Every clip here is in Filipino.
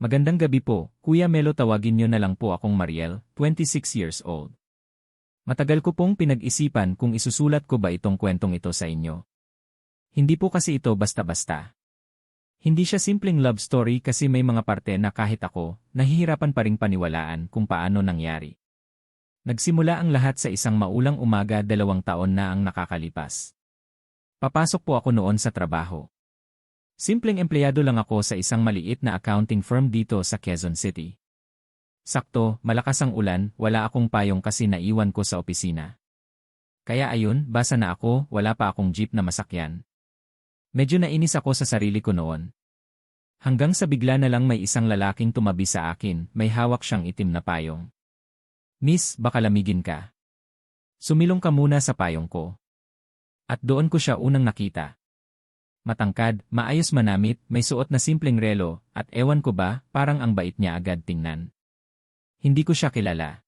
Magandang gabi po, Kuya Melo, tawagin niyo na lang po akong Mariel, 26 years old. Matagal ko pong pinag-isipan kung isusulat ko ba itong kwentong ito sa inyo. Hindi po kasi ito basta-basta. Hindi siya simpleng love story kasi may mga parte na kahit ako, nahihirapan pa ring paniwalaan kung paano nangyari. Nagsimula ang lahat sa isang maulang umaga, 2 taon na ang nakakalipas. Papasok po ako noon sa trabaho. Simpleng empleyado lang ako sa isang maliit na accounting firm dito sa Quezon City. Sakto, malakas ang ulan, wala akong payong kasi naiwan ko sa opisina. Kaya ayun, basa na ako, wala pa akong jeep na masakyan. Medyo nainis ako sa sarili ko noon. Hanggang sa bigla na lang may isang lalaking tumabi sa akin, may hawak siyang itim na payong. "Miss, baka lamigin ka." Sumilong ka muna sa payong ko. At doon ko siya unang nakita. Matangkad, maayos manamit, may suot na simpleng relo, at ewan ko ba, parang ang bait niya agad tingnan. Hindi ko siya kilala.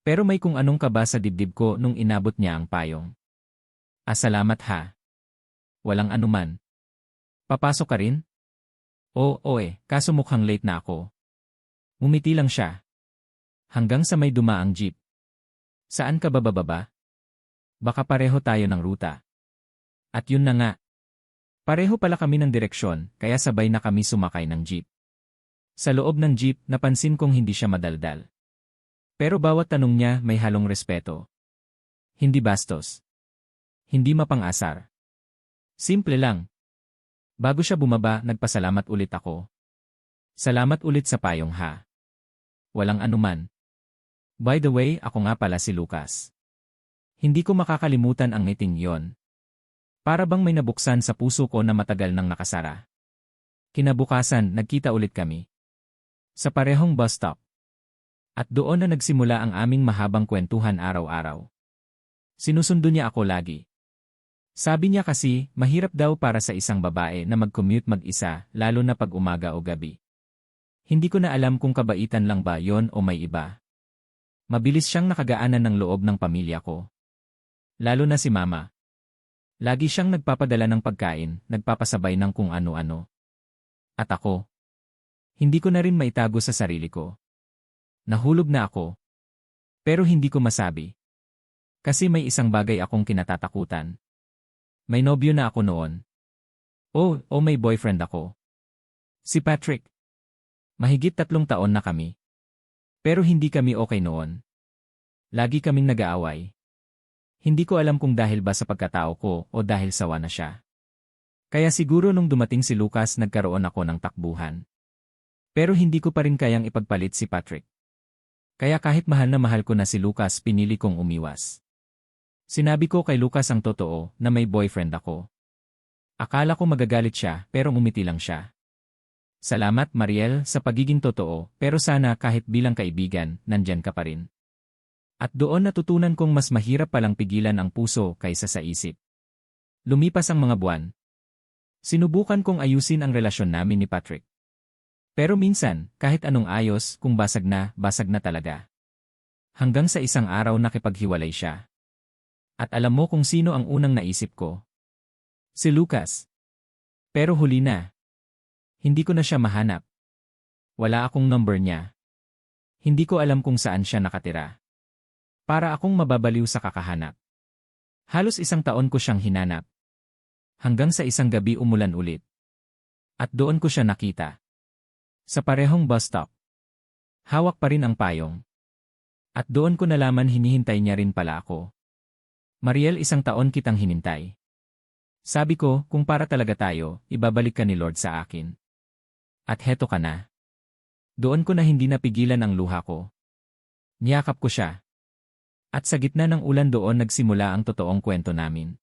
Pero may kung anong kaba sa dibdib ko nung inabot niya ang payong. Salamat ha. Walang anuman. Papasok ka rin? Oo, kaso mukhang late na ako. Ngumiti lang siya. Hanggang sa may dumaang jeep. Saan ka bababa? Baka pareho tayo ng ruta. At yun na nga. Pareho pala kami ng direksyon, kaya sabay na kami sumakay ng jeep. Sa loob ng jeep, napansin kong hindi siya madaldal. Pero bawat tanong niya may halong respeto. Hindi bastos. Hindi mapang-asar. Simple lang. Bago siya bumaba, nagpasalamat ulit ako. Salamat ulit sa payong ha. Walang anuman. By the way, ako nga pala si Lucas. Hindi ko makakalimutan ang ngiting yon. Para bang may nabuksan sa puso ko na matagal nang nakasara. Kinabukasan, nagkita ulit kami. Sa parehong bus stop. At doon na nagsimula ang aming mahabang kwentuhan araw-araw. Sinusundo niya ako lagi. Sabi niya kasi, mahirap daw para sa isang babae na mag-commute mag-isa, lalo na pag umaga o gabi. Hindi ko na alam kung kabaitan lang ba yon o may iba. Mabilis siyang nakagaanan ng loob ng pamilya ko. Lalo na si Mama. Lagi siyang nagpapadala ng pagkain, nagpapasabay ng kung ano-ano. At ako? Hindi ko na rin maitago sa sarili ko. Nahulog na ako. Pero hindi ko masabi. Kasi may isang bagay akong kinatatakutan. May nobyo na ako noon. May boyfriend ako. Si Patrick. Mahigit 3 taon na kami. Pero hindi kami okay noon. Lagi kaming nag-aaway. Hindi ko alam kung dahil ba sa pagkatao ko o dahil sawa na siya. Kaya siguro nung dumating si Lucas nagkaroon ako ng takbuhan. Pero hindi ko pa rin kayang ipagpalit si Patrick. Kaya kahit mahal na mahal ko na si Lucas, pinili kong umiwas. Sinabi ko kay Lucas ang totoo na may boyfriend ako. Akala ko magagalit siya pero ngumiti lang siya. Salamat Mariel sa pagiging totoo, pero sana kahit bilang kaibigan, nandyan ka pa rin. At doon natutunan kong mas mahirap palang pigilan ang puso kaysa sa isip. Lumipas ang mga buwan. Sinubukan kong ayusin ang relasyon namin ni Patrick. Pero minsan, kahit anong ayos, kung basag na talaga. Hanggang sa isang araw nakipaghiwalay siya. At alam mo kung sino ang unang naisip ko? Si Lucas. Pero huli na. Hindi ko na siya mahanap. Wala akong number niya. Hindi ko alam kung saan siya nakatira. Para akong mababaliw sa kakahanap. Halos 1 taon ko siyang hinanap. Hanggang sa isang gabi umulan ulit. At doon ko siya nakita. Sa parehong bus stop. Hawak pa rin ang payong. At doon ko nalaman hinihintay niya rin pala ako. Mariel, 1 taon kitang hinintay. Sabi ko, kung para talaga tayo, ibabalik ka ni Lord sa akin. At heto ka na. Doon ko na hindi napigilan ang luha ko. Niyakap ko siya. At sa gitna ng ulan doon nagsimula ang totoong kwento namin.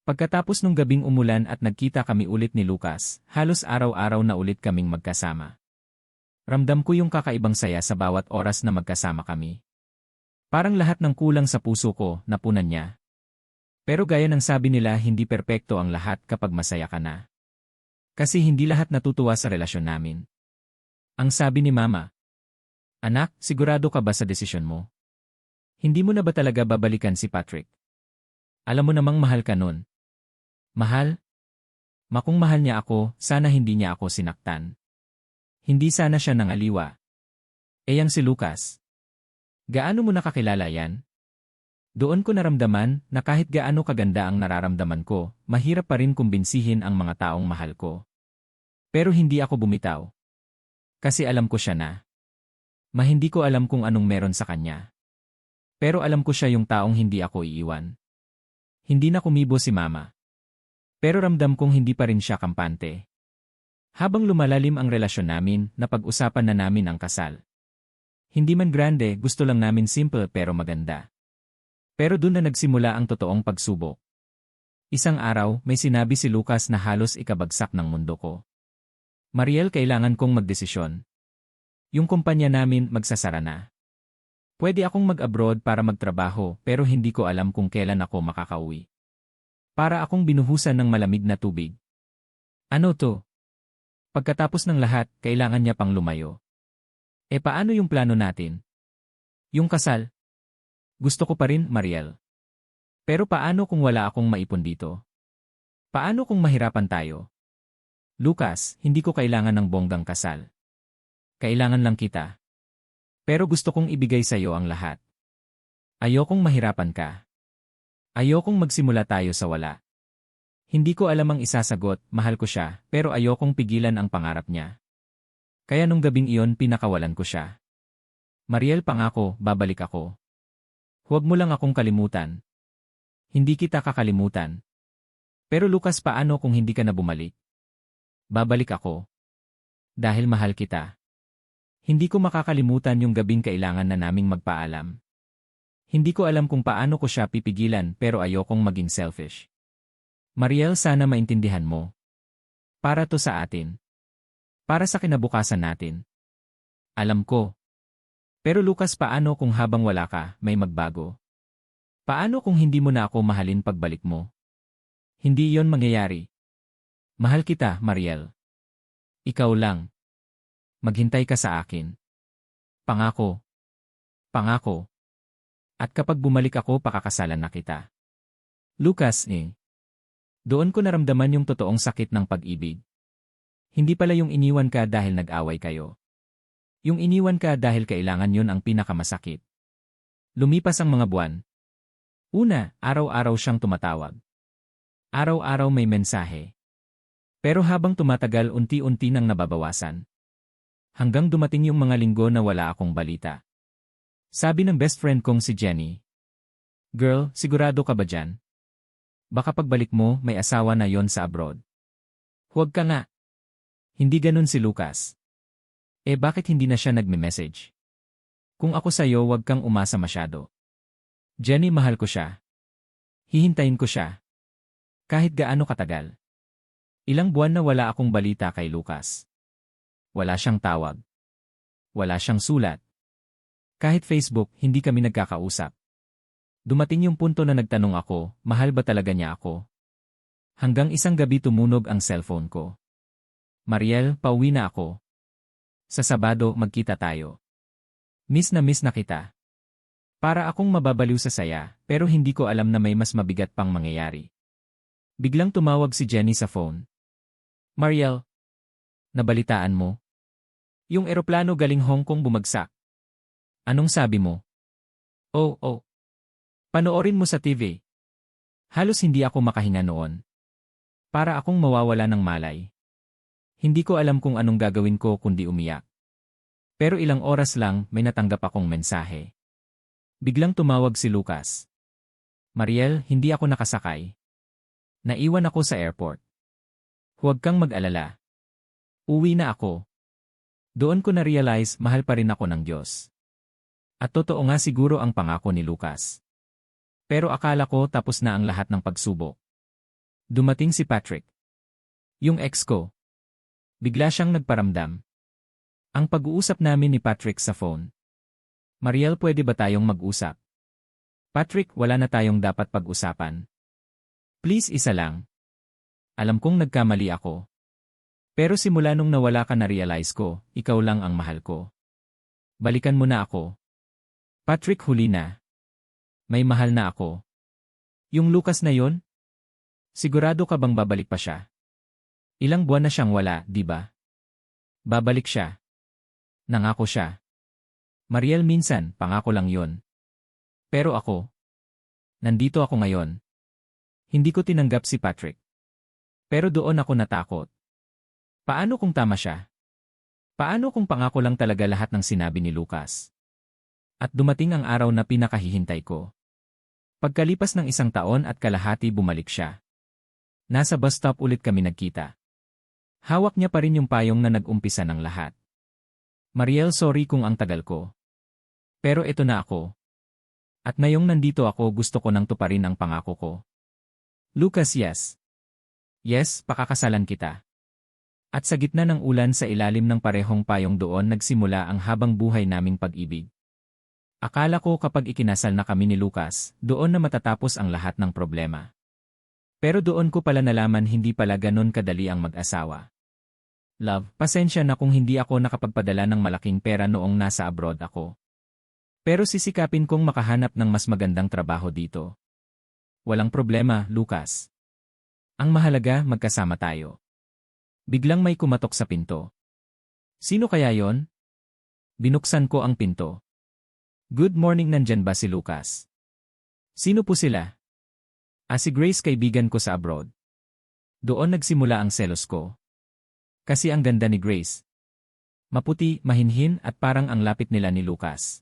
Pagkatapos nung gabing umulan at nagkita kami ulit ni Lucas, halos araw-araw na ulit kaming magkasama. Ramdam ko yung kakaibang saya sa bawat oras na magkasama kami. Parang lahat ng kulang sa puso ko, napunan niya. Pero gaya ng sabi nila, hindi perpekto ang lahat kapag masaya ka na. Kasi hindi lahat natutuwa sa relasyon namin. Ang sabi ni Mama, "Anak, sigurado ka ba sa desisyon mo? Hindi mo na ba talaga babalikan si Patrick? Alam mo namang mahal ka nun." Mahal? Kung mahal niya ako, sana hindi niya ako sinaktan. Hindi sana siya nangaliwa. Yang si Lucas. Gaano mo nakakilala yan? Doon ko naramdaman na kahit gaano kaganda ang nararamdaman ko, mahirap pa rin kumbinsihin ang mga taong mahal ko. Pero hindi ako bumitaw. Kasi alam ko siya na. Hindi ko alam kung anong meron sa kanya. Pero alam ko siya yung taong hindi ako iiwan. Hindi na kumibo si Mama. Pero ramdam kong hindi pa rin siya kampante. Habang lumalalim ang relasyon namin, napag-usapan na namin ang kasal. Hindi man grande, gusto lang namin simple pero maganda. Pero doon na nagsimula ang totoong pagsubok. Isang araw, may sinabi si Lucas na halos ikabagsak ng mundo ko. Mariel, kailangan kong magdesisyon. Yung kumpanya namin magsasara na. Pwede akong mag-abroad para magtrabaho pero hindi ko alam kung kailan ako makakauwi. Para akong binuhusan ng malamig na tubig. Ano to? Pagkatapos ng lahat, kailangan niya pang lumayo. Paano yung plano natin? Yung kasal? Gusto ko pa rin, Mariel. Pero paano kung wala akong maipon dito? Paano kung mahirapan tayo? Lucas, hindi ko kailangan ng bonggang kasal. Kailangan lang kita. Pero gusto kong ibigay sa iyo ang lahat. Ayokong mahirapan ka. Ayokong magsimula tayo sa wala. Hindi ko alam ang isasagot, mahal ko siya, pero ayokong pigilan ang pangarap niya. Kaya nung gabing iyon pinakawalan ko siya. Mariel, pangako, babalik ako. Huwag mo lang akong kalimutan. Hindi kita kakalimutan. Pero Lucas, paano kung hindi ka na bumalik? Babalik ako. Dahil mahal kita. Hindi ko makakalimutan yung gabing kailangan na naming magpaalam. Hindi ko alam kung paano ko siya pipigilan pero ayokong maging selfish. Mariel, sana maintindihan mo. Para to sa atin. Para sa kinabukasan natin. Alam ko. Pero Lucas, paano kung habang wala ka, may magbago? Paano kung hindi mo na ako mahalin pagbalik mo? Hindi iyon mangyayari. Mahal kita, Mariel. Ikaw lang. Maghintay ka sa akin. Pangako. Pangako. At kapag bumalik ako, pakakasalan na kita. Lucas, Doon ko naramdaman yung totoong sakit ng pag-ibig. Hindi pala yung iniwan ka dahil nag-away kayo. Yung iniwan ka dahil kailangan yun ang pinakamasakit. Lumipas ang mga buwan. Una, araw-araw siyang tumatawag. Araw-araw may mensahe. Pero habang tumatagal, unti-unti nang nababawasan. Hanggang dumating yung mga linggo na wala akong balita. Sabi ng best friend kong si Jenny, "Girl, sigurado ka ba dyan? Baka pagbalik mo, may asawa na yon sa abroad." Huwag ka nga. Hindi ganun si Lucas. Bakit hindi na siya nagme-message? Kung ako sa'yo, huwag kang umasa masyado. Jenny, mahal ko siya. Hihintayin ko siya. Kahit gaano katagal. Ilang buwan na wala akong balita kay Lucas. Wala siyang tawag. Wala siyang sulat. Kahit Facebook, hindi kami nagkakausap. Dumating yung punto na nagtanong ako, mahal ba talaga niya ako? Hanggang isang gabi tumunog ang cellphone ko. Mariel, pauwi na ako. Sa Sabado, magkita tayo. Miss na kita. Para akong mababaliw sa saya, pero hindi ko alam na may mas mabigat pang mangyayari. Biglang tumawag si Jenny sa phone. Mariel, nabalitaan mo? Yung eroplano galing Hong Kong bumagsak. Anong sabi mo? Oh. Panoorin mo sa TV. Halos hindi ako makahinga noon. Para akong mawawala ng malay. Hindi ko alam kung anong gagawin ko kundi umiyak. Pero ilang oras lang, may natanggap akong mensahe. Biglang tumawag si Lucas. Mariel, hindi ako nakasakay. Naiwan ako sa airport. Huwag kang mag-alala. Uwi na ako. Doon ko na-realize mahal pa rin ako ng Diyos. At totoo nga siguro ang pangako ni Lucas. Pero akala ko tapos na ang lahat ng pagsubok. Dumating si Patrick. Yung ex ko. Bigla siyang nagparamdam. Ang pag-uusap namin ni Patrick sa phone. Mariel, pwede ba tayong mag-usap? Patrick, wala na tayong dapat pag-usapan. Please, isa lang. Alam kong nagkamali ako. Pero simula nung nawala ka na-realize ko, ikaw lang ang mahal ko. Balikan mo na ako. Patrick, huli na. May mahal na ako. Yung Lucas na yon? Sigurado ka bang babalik pa siya? Ilang buwan na siyang wala, di ba? Babalik siya. Nangako siya. Mariel, minsan, pangako lang yon. Pero ako, nandito ako ngayon. Hindi ko tinanggap si Patrick. Pero doon ako natakot. Paano kung tama siya? Paano kung pangako lang talaga lahat ng sinabi ni Lucas? At dumating ang araw na pinakahihintay ko. Pagkalipas ng 1 taon at kalahati bumalik siya. Nasa bus stop ulit kami nagkita. Hawak niya pa rin yung payong na nag-umpisa ng lahat. Mariel, sorry kung ang tagal ko. Pero ito na ako. At ngayong nandito ako, gusto ko nang tuparin ang pangako ko. Lucas, yes. Yes, pakakasalan kita. At sa gitna ng ulan sa ilalim ng parehong payong doon nagsimula ang habang buhay naming pag-ibig. Akala ko kapag ikinasal na kami ni Lucas, doon na matatapos ang lahat ng problema. Pero doon ko pala nalaman hindi pala ganon kadali ang mag-asawa. Love, pasensya na kung hindi ako nakapagpadala ng malaking pera noong nasa abroad ako. Pero sisikapin kong makahanap ng mas magandang trabaho dito. Walang problema, Lucas. Ang mahalaga, magkasama tayo. Biglang may kumatok sa pinto. Sino kaya yon? Binuksan ko ang pinto. Good morning, nandyan ba si Lucas? Sino po sila? Si Grace, kaibigan ko sa abroad. Doon nagsimula ang selos ko. Kasi ang ganda ni Grace. Maputi, mahinhin at parang ang lapit nila ni Lucas.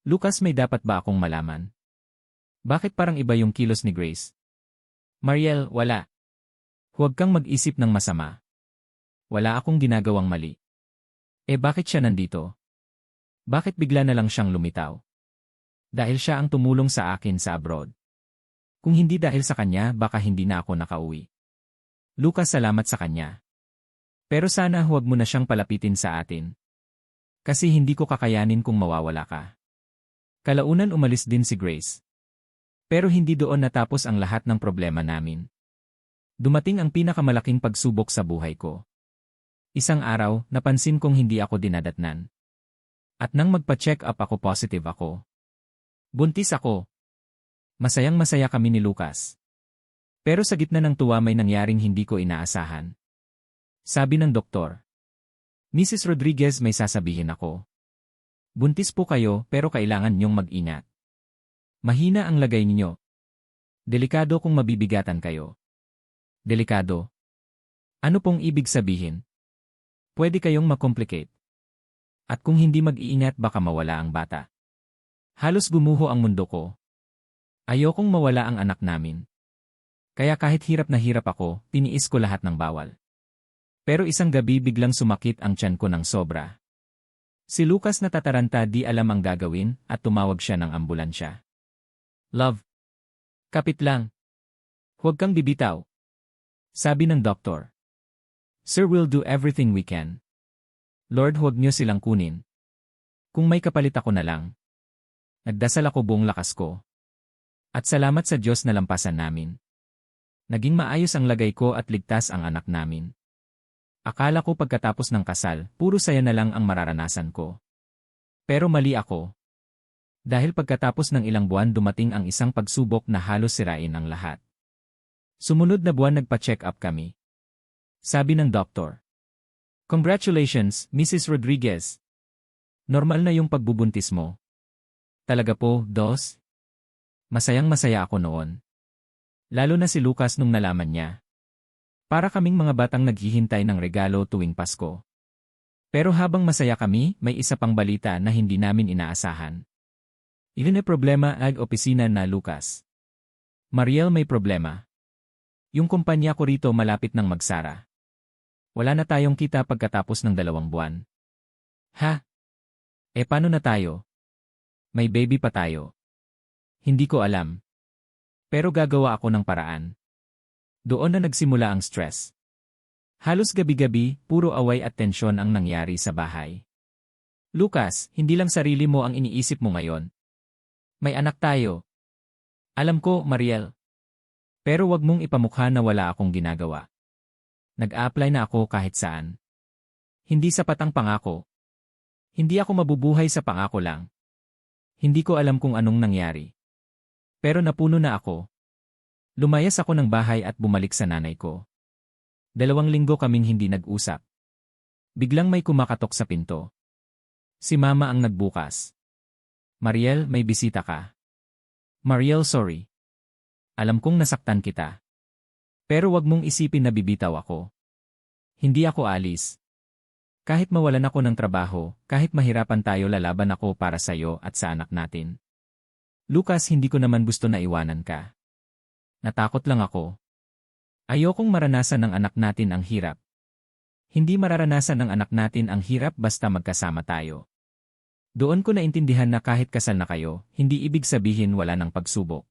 Lucas, may dapat ba akong malaman? Bakit parang iba yung kilos ni Grace? Mariel, wala. Huwag kang mag-isip ng masama. Wala akong ginagawang mali. Bakit siya nandito? Bakit bigla na lang siyang lumitaw? Dahil siya ang tumulong sa akin sa abroad. Kung hindi dahil sa kanya, baka hindi na ako nakauwi. Lucas, salamat sa kanya. Pero sana huwag mo na siyang palapitin sa atin. Kasi hindi ko kakayanin kung mawawala ka. Kalaunan umalis din si Grace. Pero hindi doon natapos ang lahat ng problema namin. Dumating ang pinakamalaking pagsubok sa buhay ko. Isang araw, napansin kong hindi ako dinadatnan. At nang magpa-check up ako, positive ako. Buntis ako. Masayang-masaya kami ni Lucas. Pero sa gitna ng tuwa may nangyaring hindi ko inaasahan. Sabi ng doktor, Mrs. Rodriguez, may sasabihin ako. Buntis po kayo pero kailangan niyong mag-ingat. Mahina ang lagay ninyo. Delikado kung mabibigatan kayo. Delikado? Ano pong ibig sabihin? Pwede kayong makomplicate. At kung hindi mag-iingat baka mawala ang bata. Halos gumuho ang mundo ko. Ayokong mawala ang anak namin. Kaya kahit hirap na hirap ako, tiniis ko lahat ng bawal. Pero isang gabi biglang sumakit ang tiyan ko ng sobra. Si Lucas natataranta, di alam ang gagawin at tumawag siya ng ambulansya. Love. Kapit lang. Huwag kang bibitaw. Sabi ng doktor. Sir, we'll do everything we can. Lord, huwag niyo silang kunin. Kung may kapalit ako na lang. Nagdasal ako buong lakas ko. At salamat sa Diyos na lampasan namin. Naging maayos ang lagay ko at ligtas ang anak namin. Akala ko pagkatapos ng kasal, puro saya na lang ang mararanasan ko. Pero mali ako. Dahil pagkatapos ng ilang buwan dumating ang isang pagsubok na halos sirain ang lahat. Sumunod na buwan nagpa-check up kami. Sabi ng doktor. Congratulations, Mrs. Rodriguez. Normal na yung pagbubuntis mo. Talaga po, dos? Masayang-masaya ako noon. Lalo na si Lucas nung nalaman niya. Para kaming mga batang naghihintay ng regalo tuwing Pasko. Pero habang masaya kami, may isa pang balita na hindi namin inaasahan. Ilan na problema ag opisina na Lucas. Mariel, may problema. Yung kumpanya ko rito malapit ng magsara. Wala na tayong kita pagkatapos ng 2 buwan. Ha? Paano na tayo? May baby pa tayo. Hindi ko alam. Pero gagawa ako ng paraan. Doon na nagsimula ang stress. Halos gabi-gabi, puro away at tensyon ang nangyari sa bahay. Lucas, hindi lang sarili mo ang iniisip mo ngayon. May anak tayo. Alam ko, Mariel. Pero wag mong ipamukha na wala akong ginagawa. Nag-a-apply na ako kahit saan. Hindi sapat ang pangako. Hindi ako mabubuhay sa pangako lang. Hindi ko alam kung anong nangyari. Pero napuno na ako. Lumayas ako ng bahay at bumalik sa nanay ko. 2 linggo kaming hindi nag-usap. Biglang may kumakatok sa pinto. Si Mama ang nagbukas. Mariel, may bisita ka. Mariel, sorry. Alam kong nasaktan kita. Pero wag mong isipin na bibitaw ako. Hindi ako alis. Kahit mawalan ako ng trabaho, kahit mahirapan tayo, lalaban ako para sa'yo at sa anak natin. Lucas, hindi ko naman gusto na iwanan ka. Natakot lang ako. Ayokong maranasan ng anak natin ang hirap. Hindi mararanasan ng anak natin ang hirap basta magkasama tayo. Doon ko naintindihan na kahit kasal na kayo, hindi ibig sabihin wala ng pagsubok.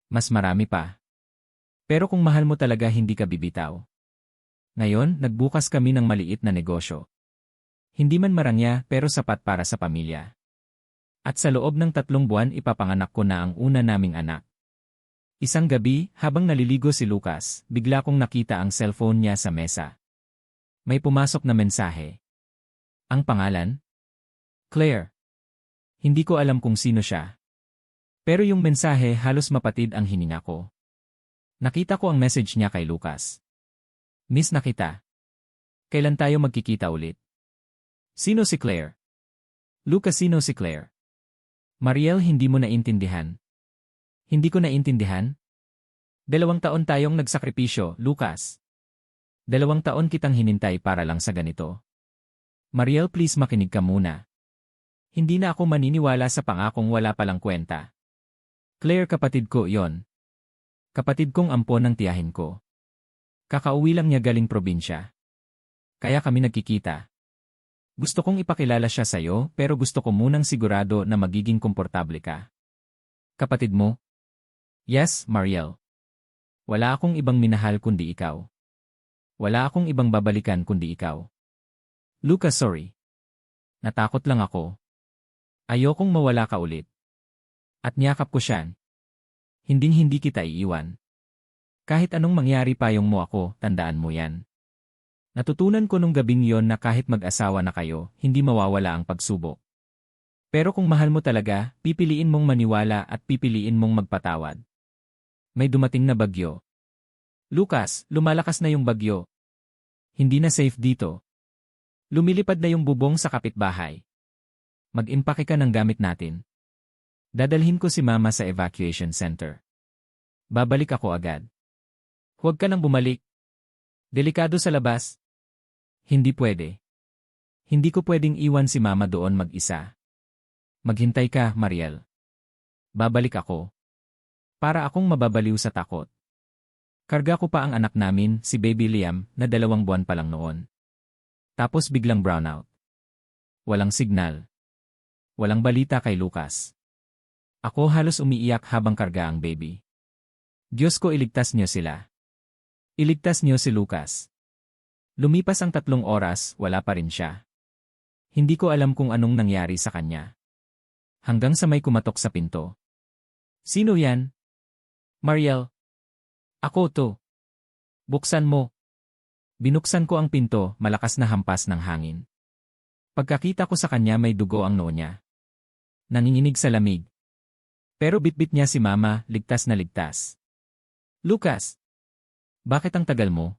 Mas marami pa. Pero kung mahal mo talaga, hindi ka bibitaw. Ngayon, nagbukas kami ng maliit na negosyo. Hindi man marangya, pero sapat para sa pamilya. At sa loob ng 3 buwan ipapanganak ko na ang una naming anak. Isang gabi, habang naliligo si Lucas, bigla kong nakita ang cellphone niya sa mesa. May pumasok na mensahe. Ang pangalan? Claire. Hindi ko alam kung sino siya. Pero yung mensahe halos mapatid ang hininga ko. Nakita ko ang message niya kay Lucas. Miss na kita. Kailan tayo magkikita ulit? Sino si Claire? Lucas, sino si Claire? Mariel, hindi mo naintindihan. Hindi ko naintindihan? 2 taon tayong nagsakripisyo, Lucas. 2 taon kitang hinintay para lang sa ganito. Mariel, please makinig ka muna. Hindi na ako maniniwala sa pangakong wala palang kwenta. Claire, kapatid ko yon. Kapatid kong ampon ng tiyahin ko. Kakauwi lang niya galing probinsya. Kaya kami nagkikita. Gusto kong ipakilala siya sa'yo, pero gusto ko munang sigurado na magiging komportable ka. Kapatid mo? Yes, Mariel. Wala akong ibang minahal kundi ikaw. Wala akong ibang babalikan kundi ikaw. Lucas, sorry. Natakot lang ako. Ayokong mawala ka ulit. At niyakap ko siya. Hinding-hindi kita iiwan. Kahit anong mangyari, payong mo ako, tandaan mo yan. Natutunan ko nung gabing yon na kahit mag-asawa na kayo, hindi mawawala ang pagsubok. Pero kung mahal mo talaga, pipiliin mong maniwala at pipiliin mong magpatawad. May dumating na bagyo. Lucas, lumalakas na yung bagyo. Hindi na safe dito. Lumilipad na yung bubong sa kapitbahay. Mag-impake ka ng gamit natin. Dadalhin ko si Mama sa evacuation center. Babalik ako agad. Huwag ka nang bumalik. Delikado sa labas. Hindi pwede. Hindi ko pwedeng iwan si Mama doon mag-isa. Maghintay ka, Mariel. Babalik ako. Para akong mababaliw sa takot. Karga ko pa ang anak namin, si Baby Liam, na 2 buwan pa lang noon. Tapos biglang brownout. Walang signal. Walang balita kay Lucas. Ako halos umiiyak habang karga ang baby. Diyos ko, iligtas niyo sila. Iligtas niyo si Lucas. Lumipas ang 3 oras, wala pa rin siya. Hindi ko alam kung anong nangyari sa kanya. Hanggang sa may kumatok sa pinto. Sino yan? Mariel. Ako to. Buksan mo. Binuksan ko ang pinto, malakas na hampas ng hangin. Pagkakita ko sa kanya, may dugo ang noo niya. Nanginginig sa lamig. Pero bitbit niya si Mama, ligtas na ligtas. Lucas! Bakit ang tagal mo?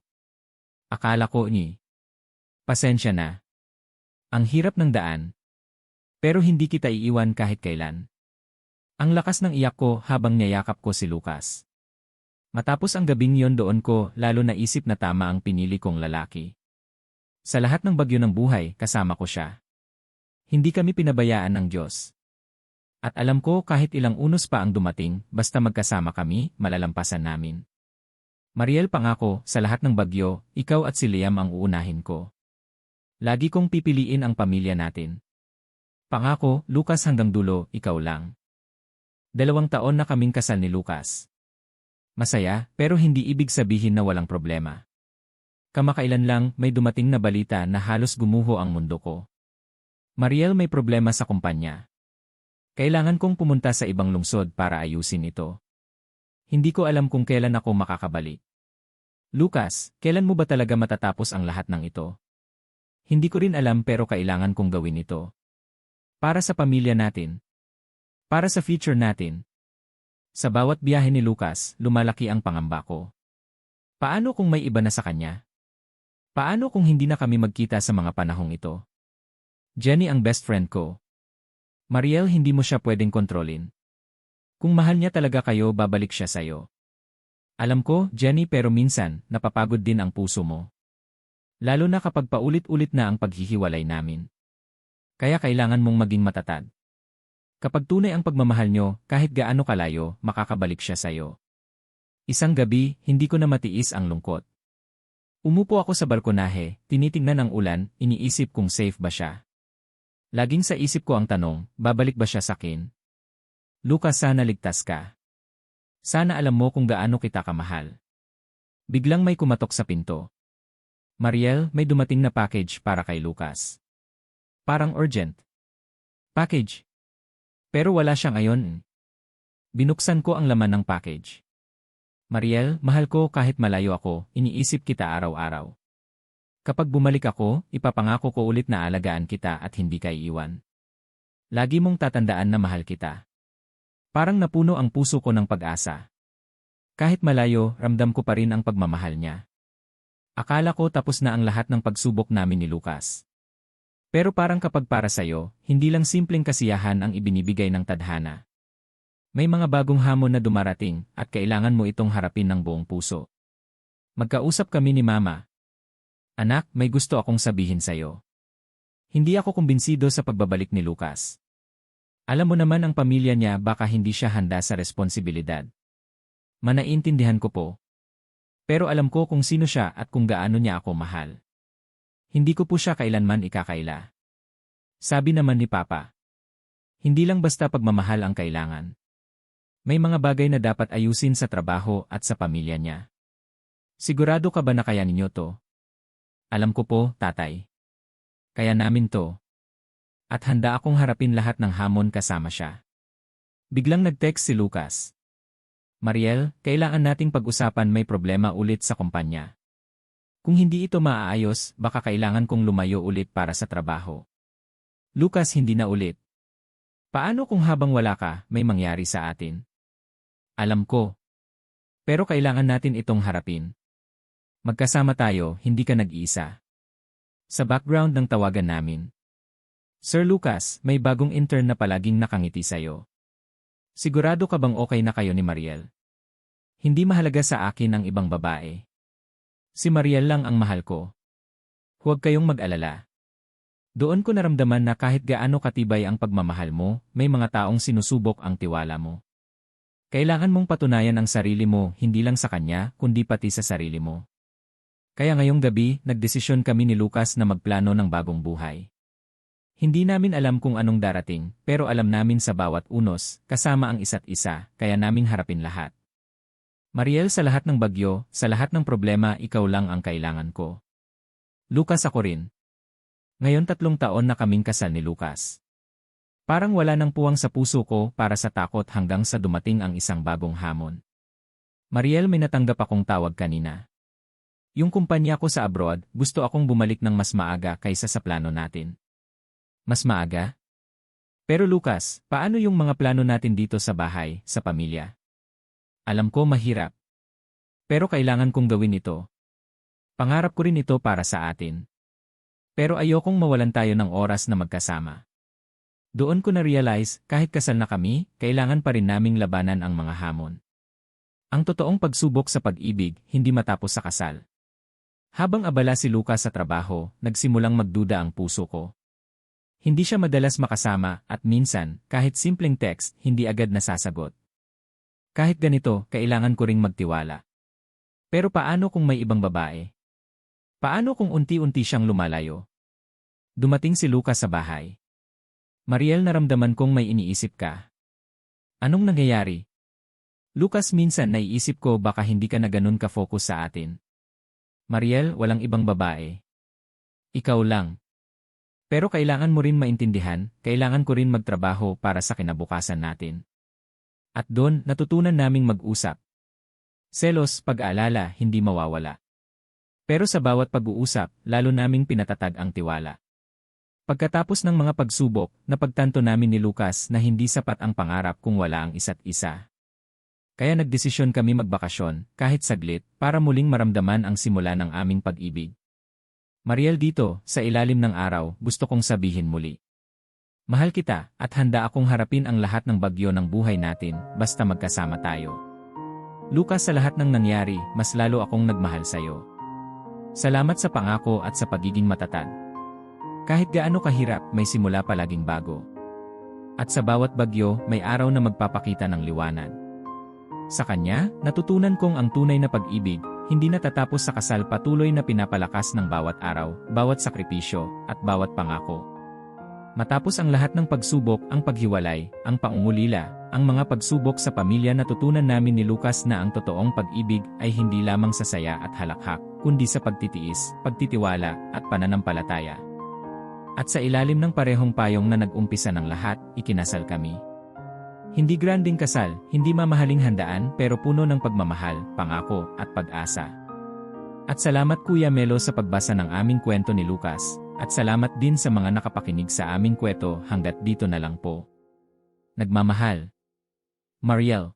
Akala ko pasensya na. Ang hirap ng daan. Pero hindi kita iiwan kahit kailan. Ang lakas ng iyak ko habang niyayakap ko si Lucas. Matapos ang gabing yon, doon ko lalo naisip na tama ang pinili kong lalaki. Sa lahat ng bagyo ng buhay, kasama ko siya. Hindi kami pinabayaan ng Diyos. At alam ko kahit ilang unos pa ang dumating, basta magkasama kami, malalampasan namin. Mariel, pangako, sa lahat ng bagyo, ikaw at si Liam ang uunahin ko. Lagi kong pipiliin ang pamilya natin. Pangako, Lucas, hanggang dulo, ikaw lang. 2 taon na kaming kasal ni Lucas. Masaya, pero hindi ibig sabihin na walang problema. Kamakailan lang, may dumating na balita na halos gumuho ang mundo ko. Mariel, may problema sa kumpanya. Kailangan kong pumunta sa ibang lungsod para ayusin ito. Hindi ko alam kung kailan ako makakabalik. Lucas, kailan mo ba talaga matatapos ang lahat ng ito? Hindi ko rin alam, pero kailangan kong gawin ito. Para sa pamilya natin. Para sa future natin. Sa bawat biyahe ni Lucas, lumalaki ang pangamba ko. Paano kung may iba na sa kanya? Paano kung hindi na kami magkita sa mga panahong ito? Jenny ang best friend ko. Mariel, hindi mo siya pwedeng kontrolin. Kung mahal niya talaga kayo, babalik siya sa'yo. Alam ko, Jenny, pero minsan, napapagod din ang puso mo. Lalo na kapag paulit-ulit na ang paghihiwalay namin. Kaya kailangan mong maging matatag. Kapag tunay ang pagmamahal nyo, kahit gaano kalayo, makakabalik siya sa'yo. Isang gabi, hindi ko na matiis ang lungkot. Umupo ako sa balkonahe, tinitingnan ang ulan, iniisip kung safe ba siya. Laging sa isip ko ang tanong, babalik ba siya sakin? Lucas, sana ligtas ka. Sana alam mo kung gaano kita kamahal. Biglang may kumatok sa pinto. Mariel, may dumating na package para kay Lucas. Parang urgent. Package. Pero wala siya ngayon. Binuksan ko ang laman ng package. Mariel, mahal ko, kahit malayo ako, iniisip kita araw-araw. Kapag bumalik ako, ipapangako ko ulit na alagaan kita at hindi ka iiwan. Lagi mong tatandaan na mahal kita. Parang napuno ang puso ko ng pag-asa. Kahit malayo, ramdam ko pa rin ang pagmamahal niya. Akala ko tapos na ang lahat ng pagsubok namin ni Lucas. Pero parang kapag para sa'yo, hindi lang simpleng kasiyahan ang ibinibigay ng tadhana. May mga bagong hamon na dumarating at kailangan mo itong harapin ng buong puso. Magkausap kami ni Mama. Anak, may gusto akong sabihin sa'yo. Hindi ako kumbinsido sa pagbabalik ni Lucas. Alam mo naman ang pamilya niya, baka hindi siya handa sa responsibilidad. Manaintindihan ko po. Pero alam ko kung sino siya at kung gaano niya ako mahal. Hindi ko po siya kailanman ikakaila. Sabi naman ni Papa. Hindi lang basta pagmamahal ang kailangan. May mga bagay na dapat ayusin sa trabaho at sa pamilya niya. Sigurado ka ba na kaya ninyo to? Alam ko po, tatay. Kaya namin to. At handa akong harapin lahat ng hamon kasama siya. Biglang nag-text si Lucas. Mariel, kailangan nating pag-usapan, may problema ulit sa kumpanya. Kung hindi ito maaayos, baka kailangan kong lumayo ulit para sa trabaho. Lucas, hindi na ulit. Paano kung habang wala ka, may mangyari sa atin? Alam ko. Pero kailangan natin itong harapin. Magkasama tayo, hindi ka nag-iisa. Sa background ng tawagan namin. Sir Lucas, may bagong intern na palaging nakangiti sa'yo. Sigurado ka bang okay na kayo ni Mariel? Hindi mahalaga sa akin ang ibang babae. Si Mariel lang ang mahal ko. Huwag kayong mag-alala. Doon ko naramdaman na kahit gaano katibay ang pagmamahal mo, may mga taong sinusubok ang tiwala mo. Kailangan mong patunayan ang sarili mo, hindi lang sa kanya, kundi pati sa sarili mo. Kaya ngayong gabi, nagdesisyon kami ni Lucas na magplano ng bagong buhay. Hindi namin alam kung anong darating, pero alam namin sa bawat unos, kasama ang isa't isa, kaya naming harapin lahat. Mariel, sa lahat ng bagyo, sa lahat ng problema, ikaw lang ang kailangan ko. Lucas, ako rin. Ngayon 3 taon na kaming kasal ni Lucas. Parang wala nang puwang sa puso ko para sa takot hanggang sa dumating ang isang bagong hamon. Mariel, may natanggap akong tawag kanina. Yung kumpanya ko sa abroad, gusto akong bumalik ng mas maaga kaysa sa plano natin. Mas maaga? Pero Lucas, paano yung mga plano natin dito sa bahay, sa pamilya? Alam ko mahirap. Pero kailangan kong gawin ito. Pangarap ko rin ito para sa atin. Pero ayokong mawalan tayo ng oras na magkasama. Doon ko na-realize, kahit kasal na kami, kailangan pa rin naming labanan ang mga hamon. Ang totoong pagsubok sa pag-ibig, hindi matapos sa kasal. Habang abala si Lucas sa trabaho, nagsimulang magduda ang puso ko. Hindi siya madalas makasama at minsan, kahit simpleng text, hindi agad nasasagot. Kahit ganito, kailangan ko ring magtiwala. Pero paano kung may ibang babae? Paano kung unti-unti siyang lumalayo? Dumating si Lucas sa bahay. Mariel, naramdaman kong may iniisip ka. Anong nangyayari? Lucas, minsan naiisip ko baka hindi ka na ganun ka-focus sa atin. Mariel, walang ibang babae. Ikaw lang. Pero kailangan mo rin maintindihan, kailangan ko rin magtrabaho para sa kinabukasan natin. At doon, natutunan naming mag-usap. Selos, pag-aalala, hindi mawawala. Pero sa bawat pag-uusap, lalo naming pinatatag ang tiwala. Pagkatapos ng mga pagsubok, napagtanto namin ni Lucas na hindi sapat ang pangarap kung wala ang isa't isa. Kaya nagdesisyon kami magbakasyon, kahit saglit, para muling maramdaman ang simula ng aming pag-ibig. Mariel, dito, sa ilalim ng araw, gusto kong sabihin muli. Mahal kita, at handa akong harapin ang lahat ng bagyo ng buhay natin, basta magkasama tayo. Lucas, sa lahat ng nangyari, mas lalo akong nagmahal sa'yo. Salamat sa pangako at sa pagiging matatag. Kahit gaano kahirap, may simula palaging bago. At sa bawat bagyo, may araw na magpapakita ng liwanag. Sa kanya, natutunan kong ang tunay na pag-ibig, hindi natatapos sa kasal, patuloy na pinapalakas ng bawat araw, bawat sakripisyo, at bawat pangako. Matapos ang lahat ng pagsubok, ang paghiwalay, ang pangungulila, ang mga pagsubok sa pamilya, natutunan namin ni Lucas na ang totoong pag-ibig ay hindi lamang sa saya at halakhak, kundi sa pagtitiis, pagtitiwala, at pananampalataya. At sa ilalim ng parehong payong na nag-umpisa ng lahat, ikinasal kami. Hindi granding kasal, hindi mamahaling handaan, pero puno ng pagmamahal, pangako, at pag-asa. At salamat Kuya Melo sa pagbasa ng aming kwento ni Lucas, at salamat din sa mga nakapakinig sa aming kwento. Hanggat dito na lang po. Nagmamahal, Mariel.